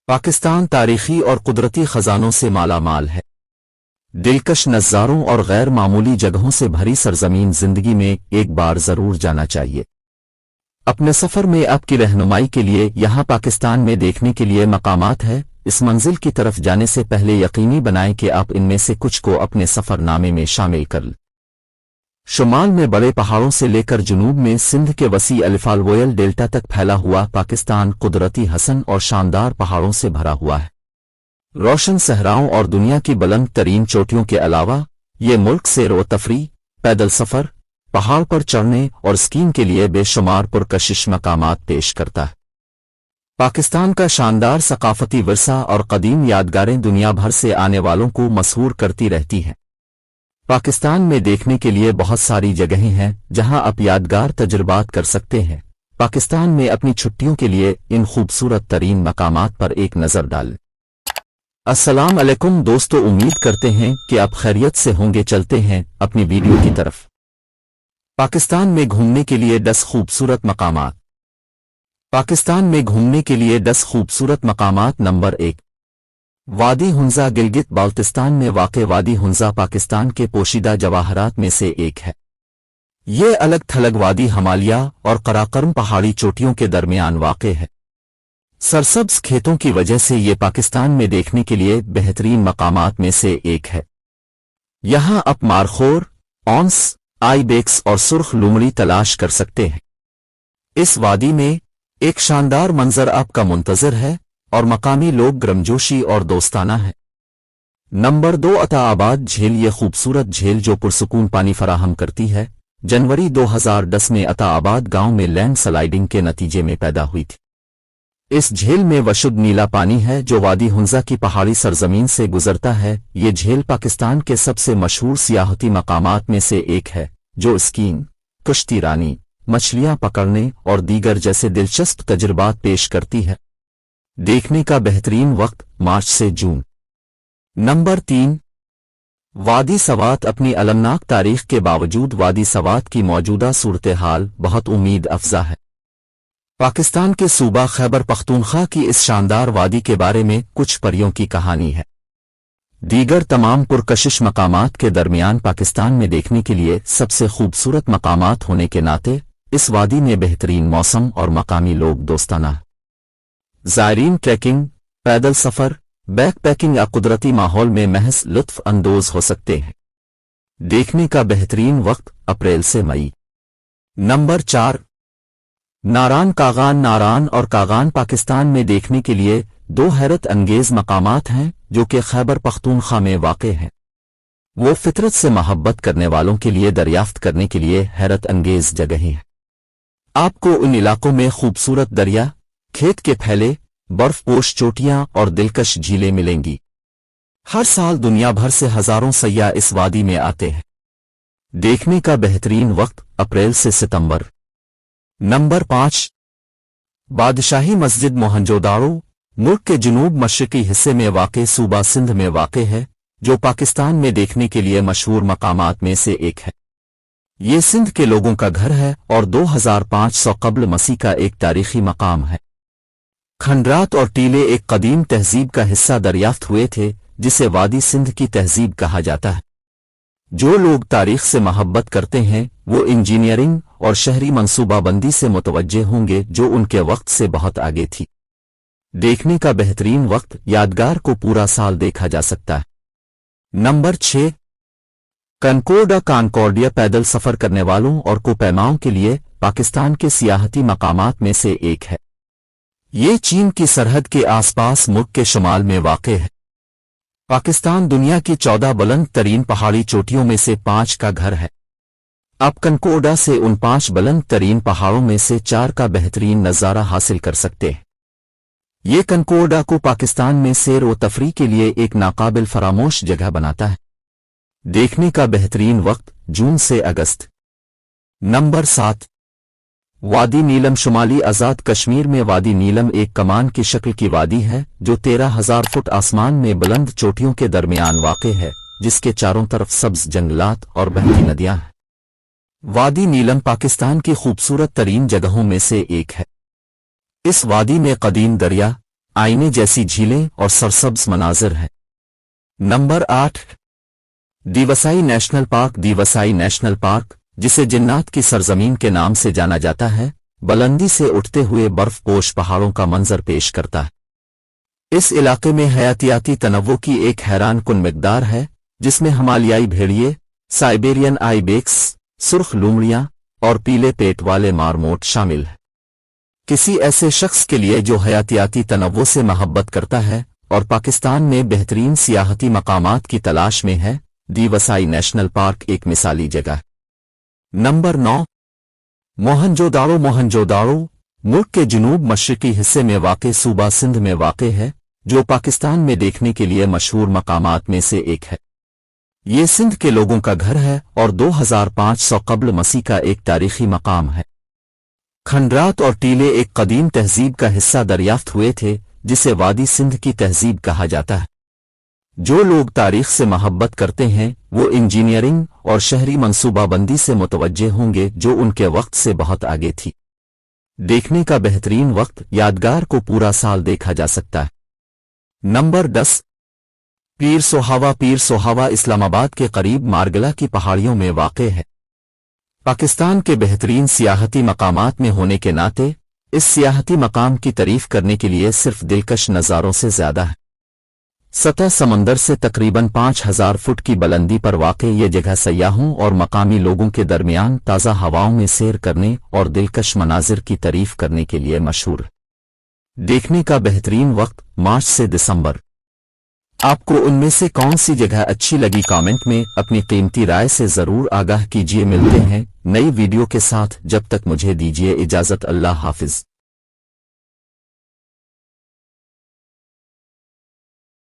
पाकिस्तान तारीखी और कुदरती खजानों से माला माल है। दिलकश नज़ारों और गैर मामूली जगहों से भरी सरजमीन जिंदगी में एक बार जरूर जाना चाहिए। अपने सफर में आपकी रहनुमाई के लिए यहाँ पाकिस्तान में देखने के लिए मकामात है। इस मंजिल की तरफ जाने से पहले यकीनी बनाएं कि आप इनमें से कुछ को अपने सफरनामे में शामिल कर लें। शुमाल में बड़े पहाड़ों से लेकर जुनूब में सिंध के वसी अल्फालवोयल डेल्टा तक फैला हुआ पाकिस्तान कुदरती हसन और शानदार पहाड़ों से भरा हुआ है। रोशन सहराओं और दुनिया की बुलंद तरीन चोटियों के अलावा ये मुल्क सैर व तफरीह, पैदल सफर, पहाड़ पर चढ़ने और स्कीइंग के लिए बेशुमार पुरकशिश मकामात पेश करता है। पाकिस्तान का शानदार सकाफती विरसा और कदीम यादगारें दुनिया भर से आने वालों को मसहूर करती रहती हैं। पाकिस्तान में देखने के लिए बहुत सारी जगहें हैं जहां आप यादगार तजुर्बात कर सकते हैं। पाकिस्तान में अपनी छुट्टियों के लिए इन खूबसूरत तरीन मकामात पर एक नज़र डालें। अस्सलाम अलैकुम दोस्तों, उम्मीद करते हैं कि आप खैरियत से होंगे। चलते हैं अपनी वीडियो की तरफ। पाकिस्तान में घूमने के लिए 10 खूबसूरत मकामात। पाकिस्तान में घूमने के लिए 10 खूबसूरत मकामात। नंबर 1, वादी हुंजा। गिलगित बाल्टिस्तान में वाक़ वादी हुंजा पाकिस्तान के पोशीदा जवाहरात में से एक है। ये अलग थलग वादी हिमालय और कराकरम पहाड़ी चोटियों के दरमियान वाक़ है। सरसब्ज खेतों की वजह से ये पाकिस्तान में देखने के लिए बेहतरीन मकामात में से एक है। यहाँ आप मारखोर, औंस, आईबेक्स और सुर्ख लूमड़ी तलाश कर सकते हैं। इस वादी में एक शानदार मंजर आपका मुंतजर है और मकामी लोग गर्मजोशी और दोस्ताना है। नंबर 2, अताआबाद झील। ये खूबसूरत झील जो पुरसुकून पानी फराहम करती है, जनवरी 2010 में अताआबाद गांव में लैंड स्लाइडिंग के नतीजे में पैदा हुई थी। इस झील में वशुद्ध नीला पानी है जो वादी हुंजा की पहाड़ी सरजमीन से गुजरता है। ये झील पाकिस्तान के सबसे मशहूर सियाहती मकामात में से एक है जो स्कीइंग, कश्ती रानी, मछलियां पकड़ने और दीगर जैसे दिलचस्प तजुर्बात पेश करती है। देखने का बेहतरीन वक्त मार्च से जून। नंबर 3, वादी सवात। अपनी अलमनाक तारीख के बावजूद वादी सवात की मौजूदा सूरत हाल बहुत उम्मीद अफजा है। पाकिस्तान के सूबा खैबर पख्तूनख्वा की इस शानदार वादी के बारे में कुछ परियों की कहानी है। दीगर तमाम पुरकशिश मकामात के दरमियान पाकिस्तान में देखने के लिए सबसे खूबसूरत मकामात होने के नाते इस वादी में बेहतरीन मौसम और मकामी लोग दोस्ताना है। ज़ायरीन ट्रैकिंग, पैदल सफर, बैकपैकिंग या कुदरती माहौल में महज लुत्फ अंदोज हो सकते हैं। देखने का बेहतरीन वक्त अप्रैल से मई। नंबर 4, नारान कागान। नारान और कागान पाकिस्तान में देखने के लिए 2 हैरत अंगेज मकामात हैं जो कि खैबर पख्तूनख्वा में वाक़े हैं। वो फितरत से मोहब्बत करने वालों के लिए दरियाफ्त करने के लिए हैरत अंगेज जगहें हैं। आपको उन इलाकों में खूबसूरत दरिया, खेत के फैले, बर्फ पोश चोटियां और दिलकश झीलें मिलेंगी। हर साल दुनिया भर से हजारों सयाह इस वादी में आते हैं। देखने का बेहतरीन वक्त अप्रैल से सितंबर। नंबर 5, बादशाही मस्जिद। मोहनजोदाड़ो मुल्क के जुनूब मशरकी हिस्से में वाक़े सूबा सिंध में वाक़े है जो पाकिस्तान में देखने के लिए मशहूर मकामात में से एक है। ये सिंध के लोगों का घर है और 2500 कब्ल मसीह का एक तारीखी मकाम है। खंडरात और टीले एक कदीम तहजीब का हिस्सा दरियाफ्त हुए थे जिसे वादी सिंध की तहजीब कहा जाता है। जो लोग तारीख से मोहब्बत करते हैं वो इंजीनियरिंग और शहरी मंसूबाबंदी से मुतवज्जे होंगे जो उनके वक्त से बहुत आगे थी। देखने का बेहतरीन वक्त यादगार को पूरा साल देखा जा सकता है। नंबर 6, कनकोर्डा। कानकोर्डिया पैदल सफर करने वालों और कोपैमाओं के लिए पाकिस्तान के सियाहती मकामात में से एक है। ये चीन की सरहद के आसपास मुल्क के शुमाल में वाक़े है। पाकिस्तान दुनिया की 14 बुलंद तरीन पहाड़ी चोटियों में से 5 का घर है। आप कनकोर्डा से उन 5 बुलंद तरीन पहाड़ों में से 4 का बेहतरीन नज़ारा हासिल कर सकते हैं। ये कनकोर्डा को पाकिस्तान में सैर व तफरीह के लिए एक नाकाबिल फरामोश जगह बनाता है। देखने का बेहतरीन वक्त जून से अगस्त। नंबर 7, वादी नीलम। शुमाली आज़ाद कश्मीर में वादी नीलम एक कमान की शक्ल की वादी है जो 13,000 फुट आसमान में बुलंद चोटियों के दरमियान वाक़े है जिसके चारों तरफ सब्ज जंगलात और बहती नदियां हैं। वादी नीलम पाकिस्तान की खूबसूरत तरीन जगहों में से एक है। इस वादी में कदीम दरिया, आईने जैसी झीलें और सरसब्ज मनाजिर है। Number 8, Deosai national park. Deosai national park, जिसे जिन्नात की सरजमीन के नाम से जाना जाता है, बुलंदी से उठते हुए बर्फपोश पहाड़ों का मंजर पेश करता है। इस इलाके में हयातियाती तनव्वो की एक हैरान कुन मिकदार है, जिसमें हिमालयाई भेड़िए, साइबेरियन आइबेक्स, सुर्ख लूमड़ियां और पीले पेट वाले मारमोट शामिल है। किसी ऐसे शख्स के लिए जो हयातियाती तनव्वो से मोहब्बत करता है और पाकिस्तान में बेहतरीन सियाहती मकामात की तलाश में है, दीवसाई नेशनल पार्क एक मिसाली जगह है। नंबर 9, मोहनजोदाड़ो। मोहनजोदाड़ो मुल्क के जनूब मशरकी हिस्से में वाक़े सूबा सिंध में वाक़े है, जो पाकिस्तान में देखने के लिए मशहूर मकामात में से एक है। ये सिंध के लोगों का घर है और 2500 कब्ल मसीह का एक तारीखी मकाम है। खंडरात और टीले एक कदीम तहजीब का हिस्सा दरियाफ्त हुए थे, जिसे वादी सिंध की तहजीब कहा जाता है। जो लोग तारीख से मोहब्बत करते हैं वो इंजीनियरिंग और शहरी मंसूबाबंदी से मुतवज्जे होंगे, जो उनके वक्त से बहुत आगे थी। देखने का बेहतरीन वक्त यादगार को पूरा साल देखा जा सकता है। नंबर 10, पीर सोहावा। पीर सोहावा इस्लामाबाद के करीब मारगला की पहाड़ियों में वाक़े है। पाकिस्तान के बेहतरीन सियाहती मकामात में होने के नाते इस सियाहती मकाम की तारीफ करने के लिए सिर्फ दिलकश नज़ारों से ज्यादा है। सतह समंदर से तकरीबन 5000 फुट की बुलंदी पर वाक़े ये जगह सयाहों और मकामी लोगों के दरमियान ताज़ा हवाओं में सैर करने और दिलकश मनाजिर की तारीफ करने के लिए मशहूर है। देखने का बेहतरीन वक्त मार्च से दिसंबर। आपको उनमें से कौन सी जगह अच्छी लगी, कमेंट में अपनी कीमती राय से जरूर आगाह कीजिए। मिलते हैं नई वीडियो के साथ, जब तक मुझे दीजिए इजाजत। अल्लाह हाफिज।